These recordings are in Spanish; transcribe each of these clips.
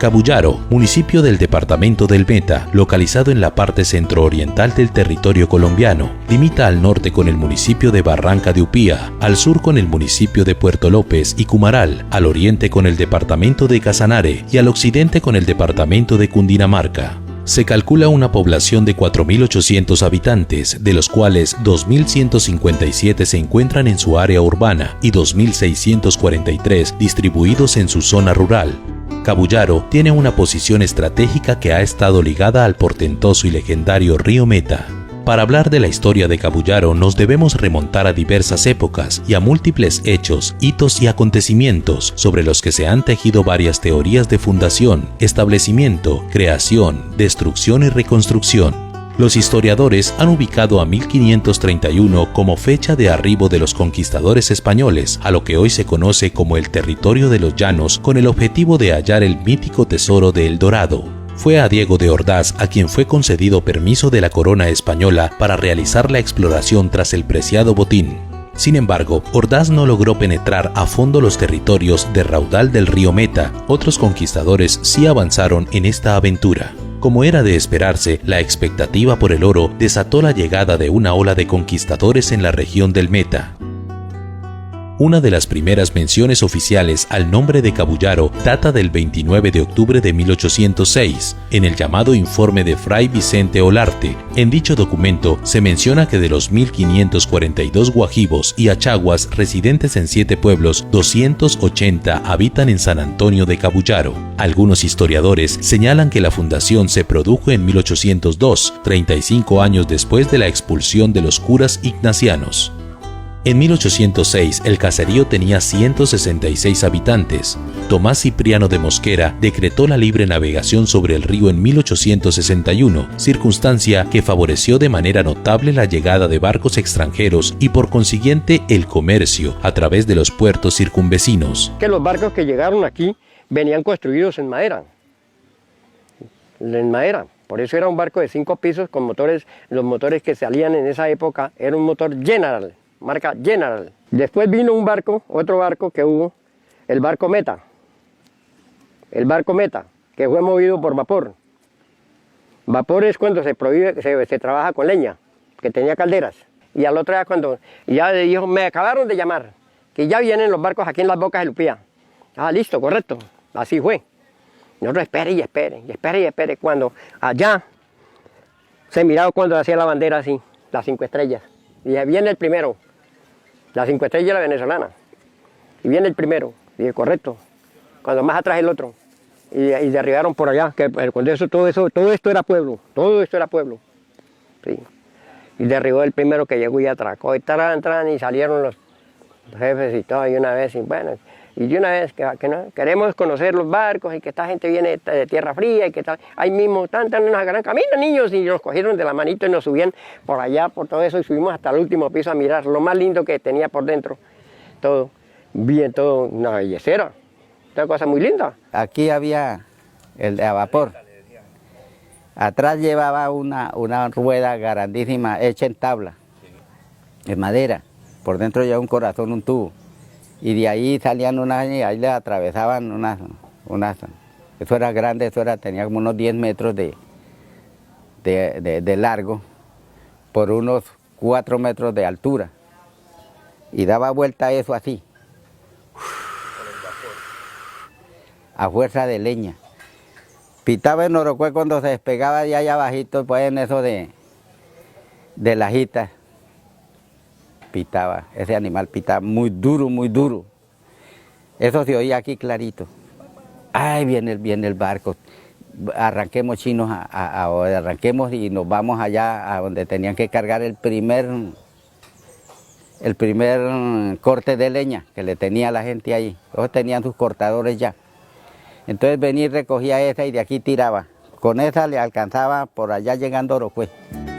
Cabullaro, municipio del departamento del Meta, localizado en la parte centro-oriental del territorio colombiano. Limita al norte con el municipio de Barranca de Upía, al sur con el municipio de Puerto López y Cumaral, al oriente con el departamento de Casanare y al occidente con el departamento de Cundinamarca. Se calcula una población de 4.800 habitantes, de los cuales 2.157 se encuentran en su área urbana y 2.643 distribuidos en su zona rural. Cabullaro tiene una posición estratégica que ha estado ligada al portentoso y legendario río Meta. Para hablar de la historia de Cabullaro nos debemos remontar a diversas épocas y a múltiples hechos, hitos y acontecimientos sobre los que se han tejido varias teorías de fundación, establecimiento, creación, destrucción y reconstrucción. Los historiadores han ubicado a 1531 como fecha de arribo de los conquistadores españoles a lo que hoy se conoce como el territorio de los llanos, con el objetivo de hallar el mítico tesoro de El Dorado. Fue a Diego de Ordaz a quien fue concedido permiso de la corona española para realizar la exploración tras el preciado botín. Sin embargo, Ordaz no logró penetrar a fondo los territorios de raudal del río Meta. Otros conquistadores sí avanzaron en esta aventura. Como era de esperarse, la expectativa por el oro desató la llegada de una ola de conquistadores en la región del Meta. Una de las primeras menciones oficiales al nombre de Cabullaro data del 29 de octubre de 1806, en el llamado informe de Fray Vicente Olarte. En dicho documento se menciona que de los 1.542 guajivos y achaguas residentes en 7 pueblos, 280 habitan en San Antonio de Cabullaro. Algunos historiadores señalan que la fundación se produjo en 1802, 35 años después de la expulsión de los curas ignacianos. En 1806 el caserío tenía 166 habitantes. Tomás Cipriano de Mosquera decretó la libre navegación sobre el río en 1861, circunstancia que favoreció de manera notable la llegada de barcos extranjeros y por consiguiente el comercio a través de los puertos circunvecinos. Que los barcos que llegaron aquí venían construidos en madera. Por eso era un barco de 5 pisos con motores. Los motores que salían en esa época era un motor General, marca General. Después vino un barco, otro barco que hubo, el barco Meta. El barco Meta, que fue movido por vapor. Vapor es cuando se trabaja con leña, que tenía calderas. Y al otro día cuando ya dijo, me acabaron de llamar, que ya vienen los barcos aquí en las bocas de Lupía. Ah, listo, correcto. Así fue. Nosotros espere. Cuando allá se miraba cuando hacía la bandera así, las 5 estrellas. Y ya viene el primero. La 5 estrellas la venezolana. Y viene el primero. Y dije, correcto. Cuando más atrás el otro. Y derribaron por allá. Que cuando todo esto era pueblo. Todo esto era pueblo. Sí. Y derribó el primero que llegó y atracó. Y y salieron los jefes y todo. Y una vez, que no, queremos conocer los barcos y que esta gente viene de tierra fría y que tal. Ahí mismo están en una gran camino, niños, y nos cogieron de la manito y nos subían por allá, por todo eso, y subimos hasta el último piso a mirar lo más lindo que tenía por dentro. Todo, bien, todo, una bellecera, una cosa muy linda. Aquí había el de a vapor. Atrás llevaba una rueda grandísima hecha en tabla, de madera. Por dentro llevaba un corazón, un tubo. Y de ahí salían unas, y ahí le atravesaban unas, eso era grande, tenía como unos 10 metros de largo, por unos 4 metros de altura. Y daba vuelta eso así, a fuerza de leña. Pitaba en Orocué cuando se despegaba de allá abajito, pues en eso de lajitas. Pitaba, ese animal pitaba muy duro, muy duro. Eso se oía aquí clarito. Ay, viene el barco. Arranquemos chinos, arranquemos y nos vamos allá a donde tenían que cargar el primer corte de leña que le tenía la gente ahí. Todos tenían sus cortadores ya. Entonces venía y recogía esa y de aquí tiraba. Con esa le alcanzaba por allá llegando a Orocué.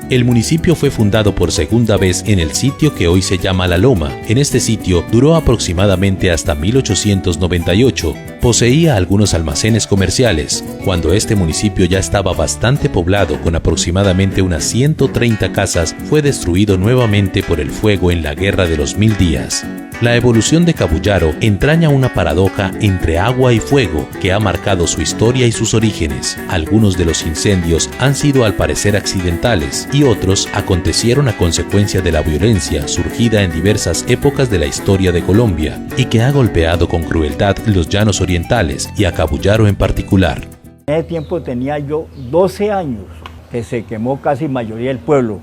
El municipio fue fundado por segunda vez en el sitio que hoy se llama La Loma. En este sitio duró aproximadamente hasta 1898. Poseía algunos almacenes comerciales. Cuando este municipio ya estaba bastante poblado con aproximadamente unas 130 casas, fue destruido nuevamente por el fuego en la Guerra de los 1000 días. La evolución de Cabullaro entraña una paradoja entre agua y fuego que ha marcado su historia y sus orígenes. Algunos de los incendios han sido al parecer accidentales y otros acontecieron a consecuencia de la violencia surgida en diversas épocas de la historia de Colombia y que ha golpeado con crueldad los llanos orientales y a Cabullaro en particular. En ese tiempo tenía yo 12 años que se quemó casi mayoría del pueblo,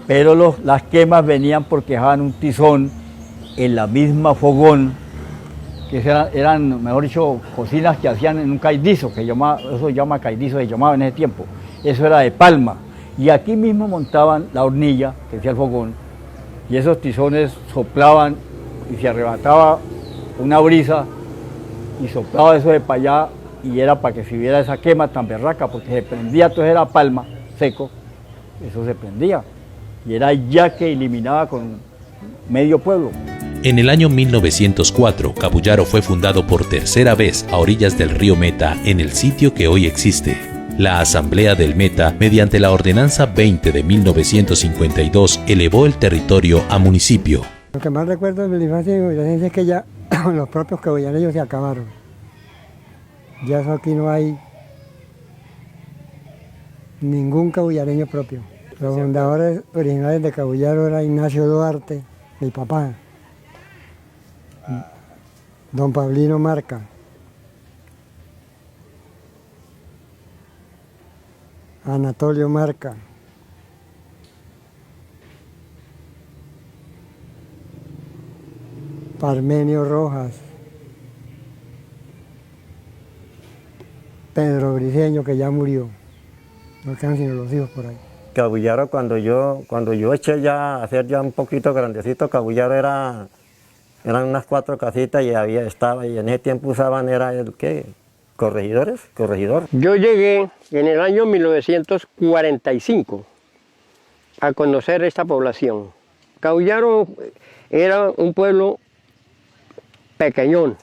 pero las quemas venían porque dejaban un tizón en la misma fogón, que eran, mejor dicho, cocinas que hacían en un caidizo, que eso se llama caidizo, se llamaba en ese tiempo. Eso era de palma. Y aquí mismo montaban la hornilla, que decía el fogón, y esos tizones soplaban y se arrebataba una brisa y soplaba eso de para allá, y era para que se viera esa quema tan berraca, porque se prendía, todo era palma, seco, eso se prendía. Y era ya que eliminaba con medio pueblo. En el año 1904, Cabullaro fue fundado por tercera vez a orillas del río Meta en el sitio que hoy existe. La Asamblea del Meta, mediante la Ordenanza 20 de 1952, elevó el territorio a municipio. Lo que más recuerdo de mi infancia y mi adolescencia es que ya los propios cabullareños se acabaron. Ya eso aquí no hay ningún cabullareño propio. Los fundadores originales de Cabullaro era Ignacio Duarte, mi papá, don Paulino Marca, Anatolio Marca, Parmenio Rojas, Pedro Briceño, que ya murió, no quedan sino los hijos por ahí. Cabullaro, cuando yo eché ya a hacer ya un poquito grandecito, Cabullaro eran unas 4 casitas y estaba, y en ese tiempo usaban, era el ¿qué? Corregidor. Yo llegué en el año 1945 a conocer esta población. Cabullaro era un pueblo pequeñón,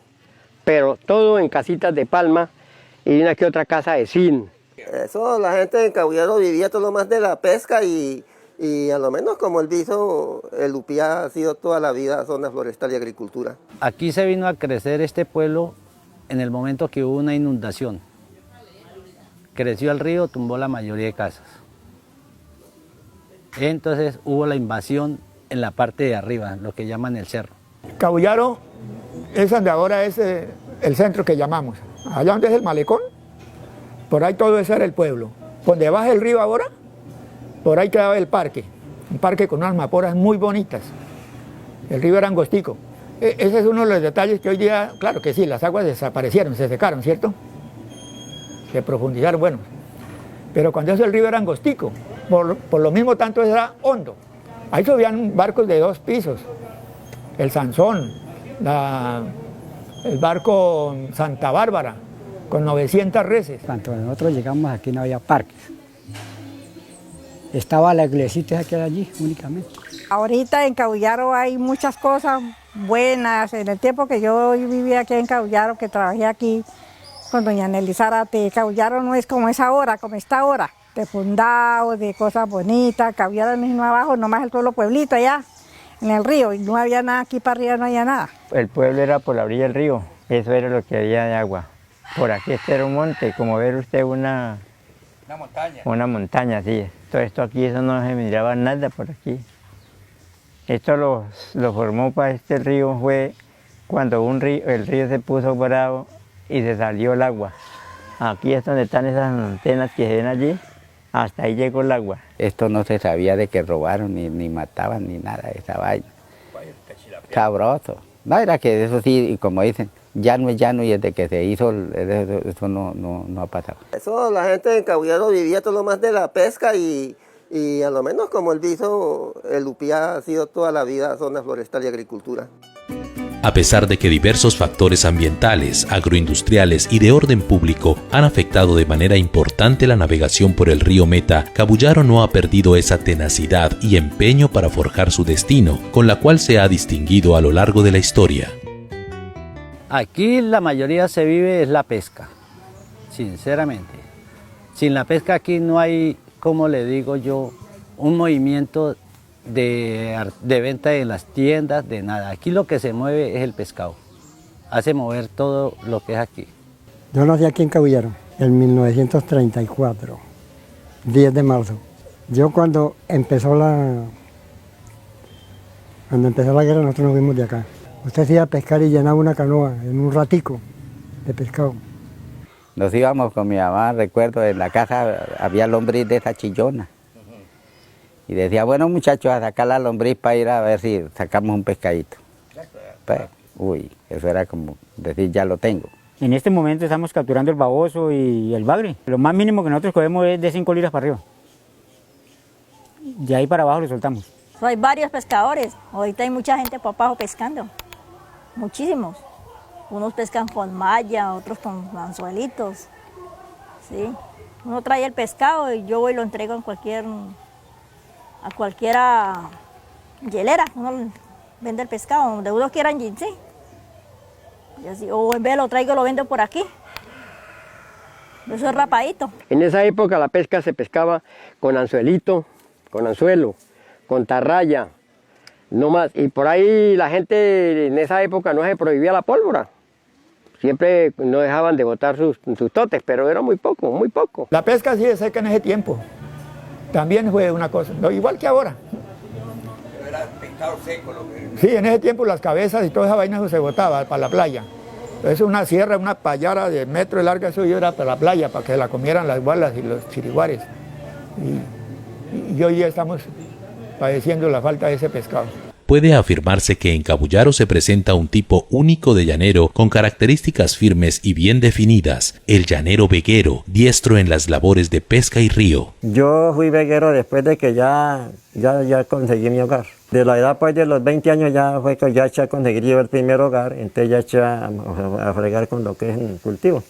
pero todo en casitas de palma y una que otra casa de zinc. Eso, la gente en Cabullaro vivía todo lo más de la pesca y a lo menos como él dijo, el Upía ha sido toda la vida zona forestal y agricultura. Aquí se vino a crecer este pueblo en el momento que hubo una inundación. Creció el río, tumbó la mayoría de casas. Entonces hubo la invasión en la parte de arriba, lo que llaman el cerro. Cabullaro es donde ahora es el centro que llamamos. Allá donde es el malecón, por ahí todo eso era el pueblo. Donde baja el río ahora, por ahí quedaba el parque. Un parque con unas maporas muy bonitas. El río era angostico. Ese es uno de los detalles que hoy día, claro que sí, las aguas desaparecieron, se secaron, ¿cierto? Se profundizaron, bueno. Pero cuando eso el río era angostico, por lo mismo tanto era hondo. Ahí subían barcos de 2 pisos. El Sansón, el barco Santa Bárbara, con 900 reses. Cuando nosotros llegamos aquí no había parques. Estaba la iglesita que era allí únicamente. Ahorita en Cabullaro hay muchas cosas buenas. En el tiempo que yo vivía aquí en Cabullaro, que trabajé aquí con doña Nelly Zárate, Cabullaro no es como es ahora, como está ahora, de fundado, de cosas bonitas. Cabullaro no abajo, nomás el solo pueblito allá en el río, y no había nada aquí para arriba, no había nada. El pueblo era por la orilla del río, eso era lo que había de agua. Por aquí este era un monte, como ver usted una montaña. Una montaña, sí. Todo esto aquí, eso no se miraba nada por aquí. Esto lo formó para este río fue cuando el río se puso bravo y se salió el agua. Aquí es donde están esas antenas que se ven allí, hasta ahí llegó el agua. Esto no se sabía de que robaron, ni mataban, ni nada de esa vaina. Sabroso. No, era que eso sí, y como dicen, llano es llano, y desde que se hizo, eso no ha pasado. Eso, la gente en Cabullaro vivía todo lo más de la pesca y a lo menos como él dijo, el Upía ha sido toda la vida zona forestal y agricultura. A pesar de que diversos factores ambientales, agroindustriales y de orden público han afectado de manera importante la navegación por el río Meta, Cabullaro no ha perdido esa tenacidad y empeño para forjar su destino, con la cual se ha distinguido a lo largo de la historia. Aquí la mayoría se vive es la pesca, sinceramente. Sin la pesca aquí no hay, como le digo yo, un movimiento de venta en las tiendas, de nada. Aquí lo que se mueve es el pescado. Hace mover todo lo que es aquí. Yo nací aquí en Cabullaro, en 1934, 10 de marzo. Yo cuando empezó la guerra, nosotros nos fuimos de acá. Usted se iba a pescar y llenaba una canoa en un ratico de pescado. Nos íbamos con mi mamá, recuerdo, en la casa había lombriz de esa chillona. Y decía, bueno muchachos, a sacar la lombriz para ir a ver si sacamos un pescadito. Pues, uy, eso era como decir, ya lo tengo. En este momento estamos capturando el baboso y el bagre. Lo más mínimo que nosotros cogemos es de 5 libras para arriba. De ahí para abajo lo soltamos. Hay varios pescadores. Ahorita hay mucha gente para abajo pescando. Muchísimos. Unos pescan con malla, otros con anzuelitos. ¿Sí? Uno trae el pescado y yo voy y lo entrego a cualquiera hielera. Uno vende el pescado, donde uno quiera, sí. Y así, o en vez lo traigo, lo vendo por aquí. Eso es rapadito. En esa época la pesca se pescaba con anzuelito, con anzuelo, con tarraya, no más. Y por ahí la gente en esa época no se prohibía la pólvora. Siempre no dejaban de botar sus totes, pero era muy poco, muy poco. La pesca sí se seca en ese tiempo. También fue una cosa, no, igual que ahora. Pero era pescado seco lo que... Sí, en ese tiempo las cabezas y toda esa vaina se botaba para la playa. Es una sierra, una payara de metro de larga, eso era para la playa, para que la comieran las gualas y los chiriguares. Y hoy ya estamos padeciendo la falta de ese pescado. Puede afirmarse que en Cabullaro se presenta un tipo único de llanero con características firmes y bien definidas, el llanero veguero, diestro en las labores de pesca y río. Yo fui veguero después de que ya conseguí mi hogar. De la edad pues de los 20 años ya fue que ya eché a conseguir yo el primer hogar, entonces ya eché a fregar con lo que es el cultivo.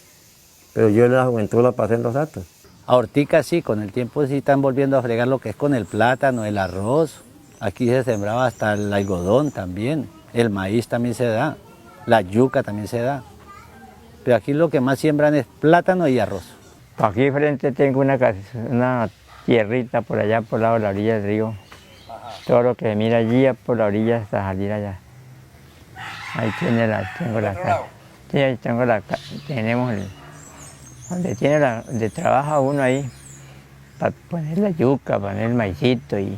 Pero yo en la juventud la pasé en los actos. Ahorita sí, con el tiempo sí están volviendo a fregar lo que es con el plátano, el arroz. Aquí se sembraba hasta el algodón también, el maíz también se da, la yuca también se da. Pero aquí lo que más siembran es plátano y arroz. Aquí frente tengo una tierrita por allá, por lado de la orilla del río. Todo lo que se mira allí por la orilla hasta salir allá. Ahí tengo la casa. Sí, ahí tengo tenemos donde trabaja uno ahí, para poner la yuca, para poner el maicito y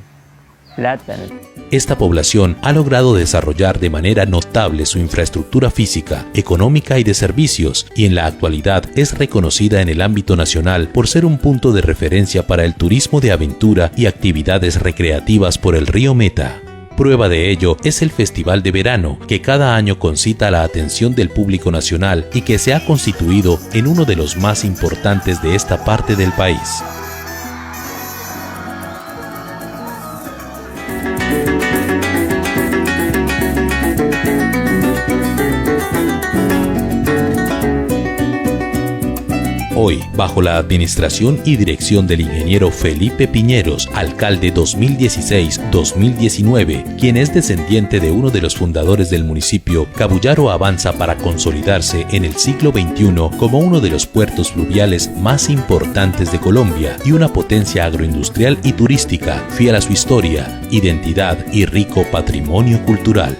plátano. Esta población ha logrado desarrollar de manera notable su infraestructura física, económica y de servicios, y en la actualidad es reconocida en el ámbito nacional por ser un punto de referencia para el turismo de aventura y actividades recreativas por el río Meta. Prueba de ello es el Festival de Verano, que cada año concita la atención del público nacional y que se ha constituido en uno de los más importantes de esta parte del país. Hoy, bajo la administración y dirección del ingeniero Felipe Piñeros, alcalde 2016-2019, quien es descendiente de uno de los fundadores del municipio, Cabullaro avanza para consolidarse en el siglo XXI como uno de los puertos fluviales más importantes de Colombia y una potencia agroindustrial y turística, fiel a su historia, identidad y rico patrimonio cultural.